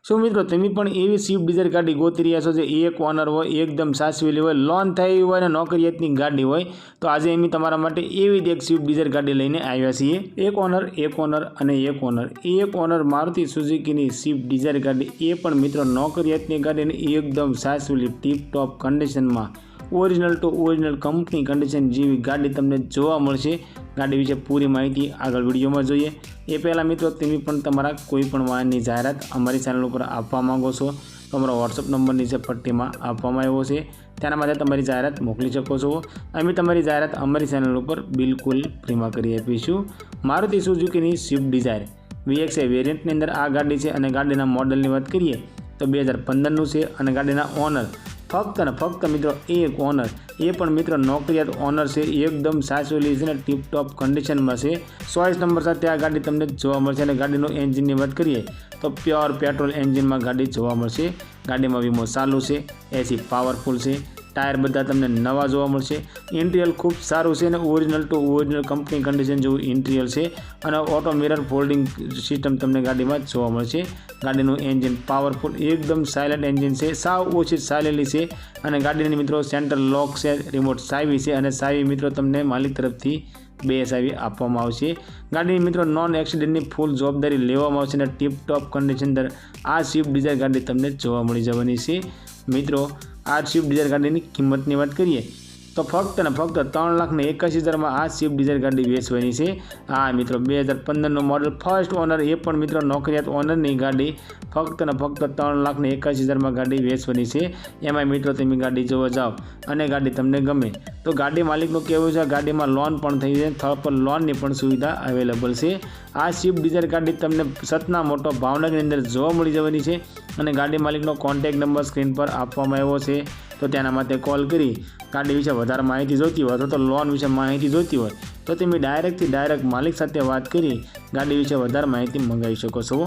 શું મિત્રો તમે પણ એવી સ્વિફ્ટ ડિઝાયર ગાડી ગોતી રહ્યા છો જે એક ઓનર હોય, એકદમ સાચવેલી હોય, લોન થઈ હોય અને નોકરિયાતની ગાડી હોય? તો આજે અમે તમારા માટે એવી જ એક સ્વિફ્ટ ડિઝાયર ગાડી લઈને આવ્યા છીએ। એક ઓનર અને એક ઓનર મારુતિ સુઝુકીની સ્વિફ્ટ ડિઝાયર ગાડી, એ પણ મિત્રો નોકરિયાતની ગાડી અને એકદમ સાચવેલી ટીપ ટોપ કન્ડિશનમાં original two original company condition જેવી ગાડી તમને જોવા મળશે। ગાડી વિશે પૂરી માહિતી આગળ વિડીયોમાં જોઈએ। એ પહેલાં મિત્રો તમે પણ તમારા કોઈ પણ વાહનની જાહેરાત અમારી ચેનલ ઉપર આપવા માંગો છો તો અમારો વોટ્સઅપ નંબર નીચે પટ્ટીમાં આપવામાં આવ્યો છે, તેના માટે તમારી જાહેરાત મોકલી શકો છો। અમે તમારી જાહેરાત અમારી ચેનલ ઉપર બિલકુલ ફ્રીમાં કરી આપીશું। મારુતિ સુઝુકીની સ્વિફ્ટ ડિઝાયર VXI વેરિયન્ટની અંદર આ ગાડી છે અને ગાડીના મોડલની વાત કરીએ તો 2015નું છે અને ગાડીના ઓનર ફક્ત અને ફક્ત મિત્રો એક ઓનર, એ પણ મિત્રો નોકરિયાત ઓનર છે, એકદમ સાચવેલી છે અને ટીપટોપ કન્ડિશનમાં છે। 24 નંબર સાથે આ ગાડી તમને જોવા મળશે અને ગાડીનું એન્જિનની વાત કરીએ તો પ્યોર પેટ્રોલ એન્જિનમાં ગાડી જોવા મળશે। ગાડીમાં વીમો ચાલુ છે, એસી પાવરફુલ છે, ટાયર બધા તમને નવા જોવા મળશે। ઇન્ટિરિયર ખૂબ સારું છે અને original two original company condition જેવું ઇન્ટિરિયર છે અને ઓટો મિરર ફોલ્ડિંગ સિસ્ટમ તમને ગાડીમાં જોવા મળશે। ગાડીનું એન્જિન પાવરફુલ, એકદમ સાયલેન્ટ એન્જિન છે, સાવ ઓછી ચાલેલી છે અને ગાડીની મિત્રો સેન્ટર લોક છે, રિમોટ ચાવી છે અને ચાવી મિત્રો તમને માલિક તરફથી 2 ચાવી આપવામાં આવશે। ગાડીની મિત્રો નોન એક્સિડન્ટની ફૂલ જવાબદારી લેવામાં આવશે અને ટીપ ટોપ કન્ડિશન અંદર આ સ્વિફ્ટ ડિઝાયર ગાડી તમને જોવા મળી જવાની છે। મિત્રો આ સ્વિફ્ટ ડિઝાયર ગાડીની કિંમતની વાત કરીએ તો ફક્ત અને ફક્ત 3,81,000માં આ સ્વિફ્ટ ડિઝાયર ગાડી વેચવાની છે। હા મિત્રો 2015નું મોડલ, ફર્સ્ટ ઓનર, એ પણ મિત્રો નોકરિયાત ઓનરની ગાડી ફક્ત અને ફક્ત 3,81,000માં ગાડી વેચવાની છે। એમાં મિત્રો તમે ગાડી જોવા જાઓ અને ગાડી તમને ગમે તો ગાડી માલિકનું કહેવું છે ગાડીમાં લોન પણ થઈ જાય, થર્ડ પર લોનની પણ સુવિધા અવેલેબલ છે। આ સ્વિફ્ટ ડિઝાયર ગાડી તમને સતના મોટો ભાવનગરની અંદર જોવા મળી જવાની છે અને ગાડી માલિકનો કોન્ટેક્ટ નંબર સ્ક્રીન પર આપવામાં આવ્યો છે, તો તેના માટે કોલ કરી ગાડી વિશે વધારે માહિતી જોઈતી હોય અથવા તો લોન વિશે માહિતી જોઈતી હોય તો તમે ડાયરેક્ટ માલિક સાથે વાત કરી ગાડી વિશે વધારે માહિતી મંગાવી શકો છો।